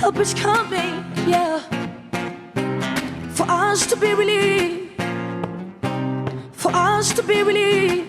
Help is coming, yeah, for us to be relieved, for us to be relieved.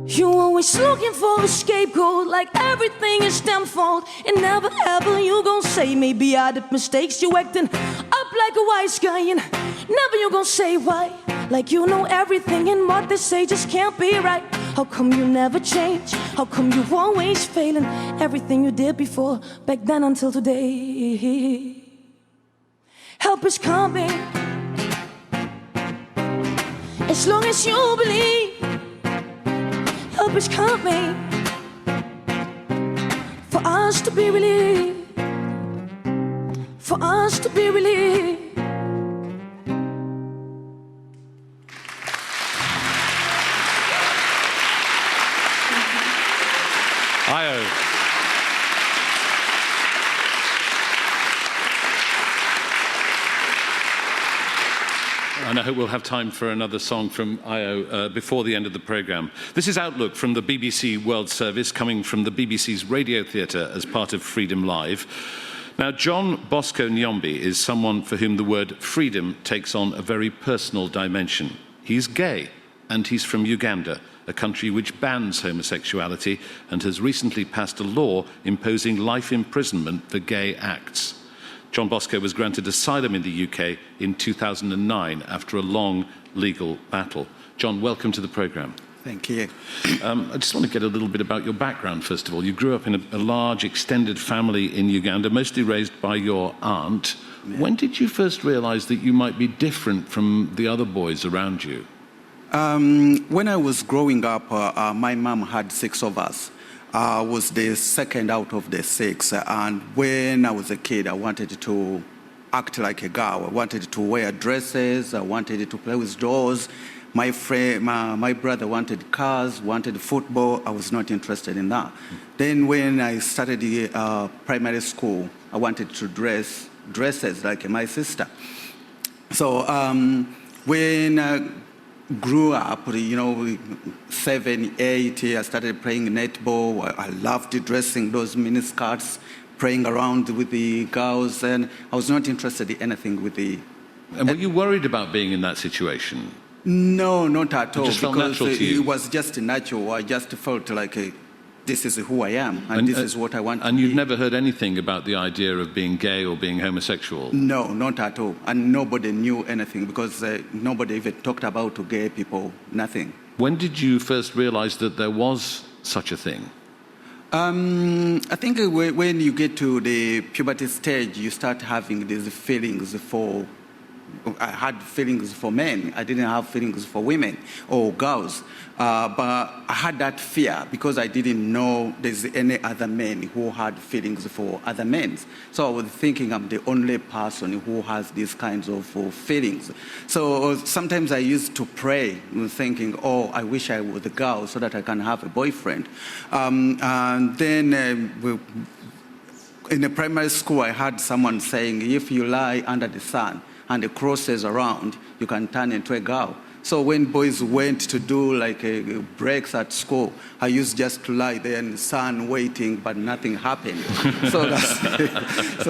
You're always looking for a scapegoat, like everything is damn fault. And never ever you gon' say, maybe I did mistakes. You acting up like a wise guy, and never you gon' say why, like you know everything, and what they say just can't be right. How come you never change? How come you always failing everything you did before, back then until today? Help is coming, as long as you believe. Help is coming, for us to be relieved, for us to be relieved. Io. And I hope we'll have time for another song from Io before the end of the programme. This is Outlook from the BBC World Service, coming from the BBC's Radio Theatre as part of Freedom Live. Now, John Bosco Nyombi is someone for whom the word freedom takes on a very personal dimension. He's gay, and he's from Uganda, a country which bans homosexuality and has recently passed a law imposing life imprisonment for gay acts. John Bosco was granted asylum in the UK in 2009 after a long legal battle. John, welcome to the programme. Thank you. I just want to get a little bit about your background, first of all. You grew up in a large, extended family in Uganda, mostly raised by your aunt. Yeah. When did you first realise that you might be different from the other boys around you? When I was growing up, my mom had 6 of us. I was the second out of the 6, and when I was a kid, I wanted to act like a girl. I wanted to wear dresses, I wanted to play with dolls. My brother wanted cars, wanted football. I was not interested in that. Then when I started primary school, I wanted to dress dresses like my sister. So when I grew up, 7, 8, I started playing netball. I loved dressing those mini skirts, playing around with the girls, and I was not interested in anything with the... And were you worried about being in that situation? No, not at all. It just felt natural to you? It was just natural. I just felt like this is who I am, and this is what I want to be. And you've never heard anything about the idea of being gay or being homosexual? No, not at all. And nobody knew anything, because nobody even talked about gay people, nothing. When did you first realise that there was such a thing? I think when you get to the puberty stage, you start having these feelings for... I had feelings for men. I didn't have feelings for women or girls. But I had that fear because I didn't know there's any other men who had feelings for other men. So I was thinking I'm the only person who has these kinds of feelings. So sometimes I used to pray, thinking, oh, I wish I was a girl so that I can have a boyfriend. And then in the primary school, I had someone saying, if you lie under the sun, and the crosses around, you can turn into a girl. So when boys went to do breaks at school, I used just to lie there in the sun waiting, but nothing happened. So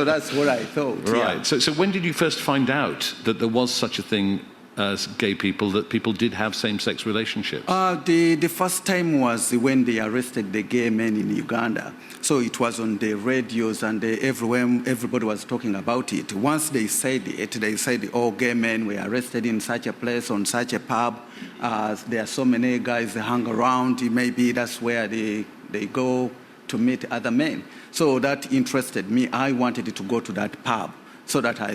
that's what I thought. Right. Yeah. So when did you first find out that there was such a thing as gay people, that people did have same-sex relationships? The first time was when they arrested the gay men in Uganda. So it was on the radios, and everywhere, everybody was talking about it. Once they said it, they said, oh, gay men were arrested in such a place, on such a pub. There are so many guys that hang around. Maybe that's where they go to meet other men. So that interested me. I wanted to go to that pub, so that I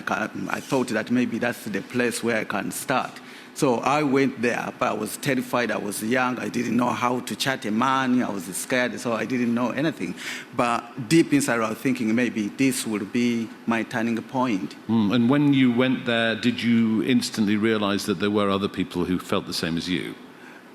thought that maybe that's the place where I can start. So I went there, but I was terrified. I was young. I didn't know how to chat a man. I was scared, so I didn't know anything. But deep inside, I was thinking maybe this would be my turning point. And when you went there, did you instantly realize that there were other people who felt the same as you?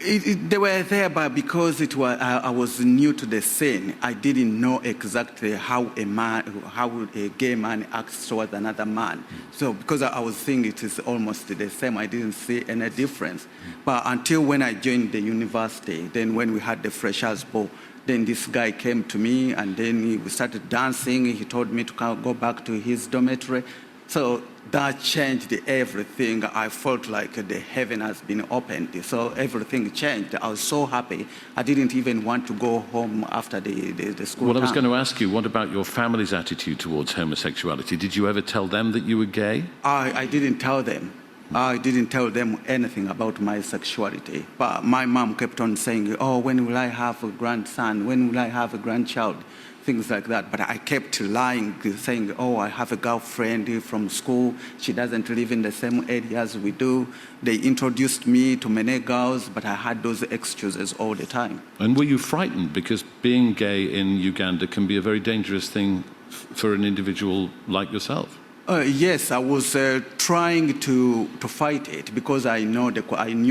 They were there, but because I was new to the scene, I didn't know exactly how a gay man acts towards another man. So because I was thinking it is almost the same, I didn't see any difference. But until when I joined the university, then when we had the freshers' ball, Then this guy came to me, and then we started dancing. He told me to go back to his dormitory. So that changed everything. I felt like the heaven has been opened. So everything changed. I was so happy. I didn't even want to go home after the school Well, I was time. going to ask you, what about your family's attitude towards homosexuality? Did you ever tell them that you were gay? I didn't tell them. I didn't tell them anything about my sexuality. But my mom kept on saying, oh, when will I have a grandson? When will I have a grandchild? Things like that. But I kept lying, saying, oh, I have a girlfriend from school. She doesn't live in the same area as we do. They introduced me to many girls, but I had those excuses all the time. And were you frightened? Because being gay in Uganda can be a very dangerous thing for an individual like yourself. Yes, I was trying to fight it because I knew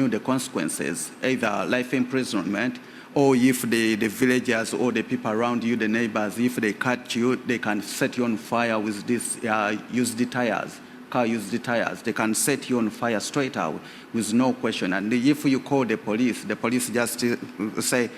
the consequences, either life imprisonment, or if the villagers or the people around you, the neighbors, if they catch you, they can set you on fire with these used tires, car used tires. They can set you on fire straight out with no question. And if you call the police just say,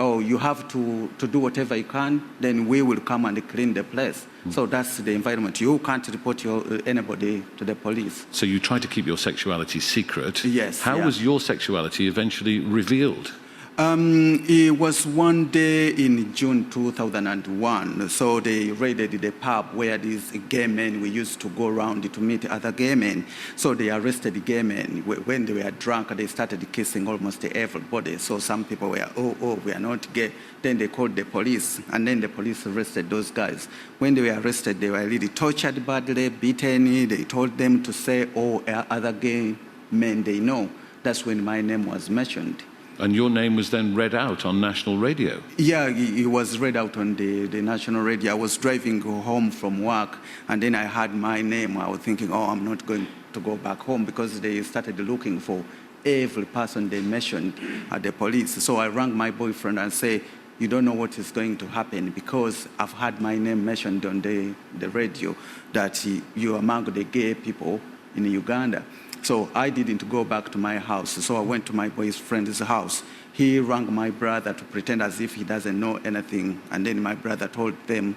oh, you have to do whatever you can, then we will come and clean the place. So that's the environment. You can't report anybody to the police. So you tried to keep your sexuality secret. Yes. How was your sexuality eventually revealed? It was one day in June 2001. So they raided the pub where these gay men we used to go around to meet other gay men. So they arrested the gay men. When they were drunk, they started kissing almost everybody. So some people were, oh, we are not gay. Then they called the police, and then the police arrested those guys. When they were arrested, they were really tortured badly, beaten. They told them to say, oh, other gay men they know. That's when my name was mentioned. And your name was then read out on national radio? Yeah, it was read out on the national radio. I was driving home from work, and then I heard my name. I was thinking, oh, I'm not going to go back home, because they started looking for every person they mentioned at the police. So I rang my boyfriend and said, you don't know what is going to happen, because I've had my name mentioned on the radio that you're among the gay people in Uganda. So I didn't go back to my house. So I went to my boyfriend's house. He rang my brother to pretend as if he doesn't know anything. And then my brother told them,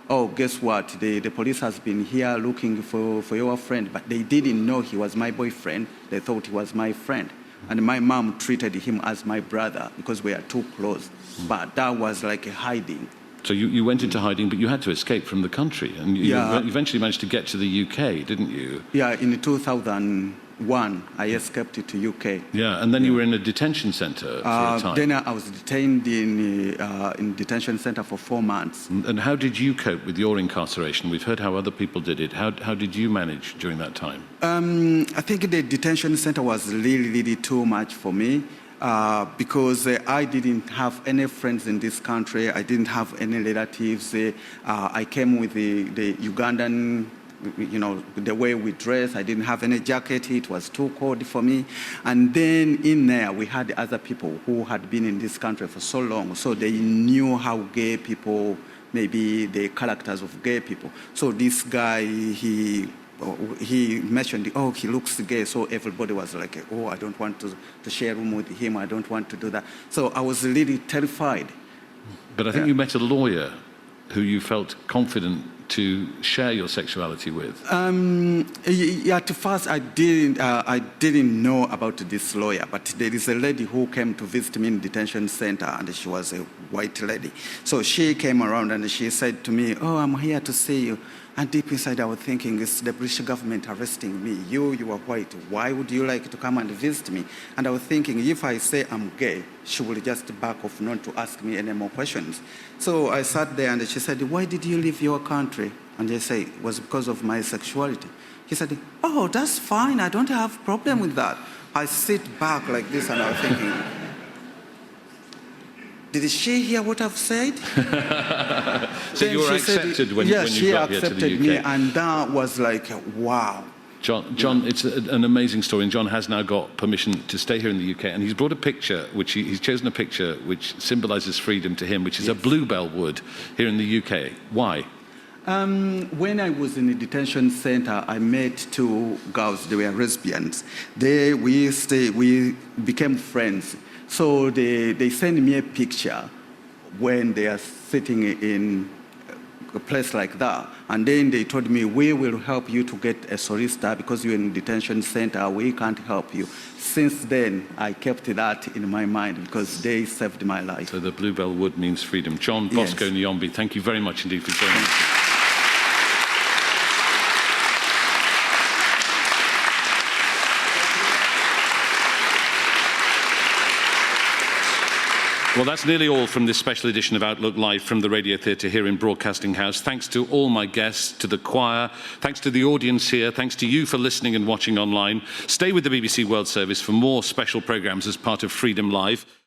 oh, guess what? The police has been here looking for your friend. But they didn't know he was my boyfriend. They thought he was my friend. And my mom treated him as my brother because we are too close. But that was like a hiding. So you went into hiding, but you had to escape from the country. And you eventually managed to get to the UK, didn't you? Yeah, in 2001, I escaped to UK. Yeah, and then you were in a detention centre for a time. Then I was detained in detention centre for 4 months. And how did you cope with your incarceration? We've heard how other people did it. How did you manage during that time? I think the detention centre was really too much for me. Because I didn't have any friends in this country. I didn't have any relatives. I came with the Ugandan, the way we dress. I didn't have any jacket. It was too cold for me. And then in there, we had other people who had been in this country for so long. So they knew how gay people, maybe the characters of gay people. So this guy, he mentioned, oh, he looks gay, so everybody was like, oh, I don't want to share a room with him, I don't want to do that. So I was really terrified. But I think you met a lawyer who you felt confident to share your sexuality with. At first I didn't know about this lawyer, but there is a lady who came to visit me in the detention center, and she was a white lady. So she came around and she said to me, oh, I'm here to see you. And deep inside I was thinking, it's the British government arresting me. You are white. Why would you like to come and visit me? And I was thinking, if I say I'm gay, she will just back off not to ask me any more questions. So I sat there and she said, why did you leave your country? And I say, it was because of my sexuality. He said, oh, that's fine. I don't have a problem with that. I sit back like this and I was thinking, did she hear what I've said? So you were accepted when you got here to the UK? Yeah, she accepted me, and that was like, wow. John, it's an amazing story, and John has now got permission to stay here in the UK, and he's brought a picture, which he's chosen a picture which symbolises freedom to him, which is a bluebell wood here in the UK. Why? When I was in the detention center, I met 2 girls. They were lesbians. We became friends. So they sent me a picture when they are sitting in a place like that. And then they told me, we will help you to get a solicitor because you're in detention center, we can't help you. Since then, I kept that in my mind because they saved my life. So the bluebell wood means freedom. John, Bosco, Yes. Nyombi, thank you very much indeed for joining us. Well, that's nearly all from this special edition of Outlook Live from the Radio Theatre here in Broadcasting House. Thanks to all my guests, to the choir, thanks to the audience here, thanks to you for listening and watching online. Stay with the BBC World Service for more special programmes as part of Freedom Live.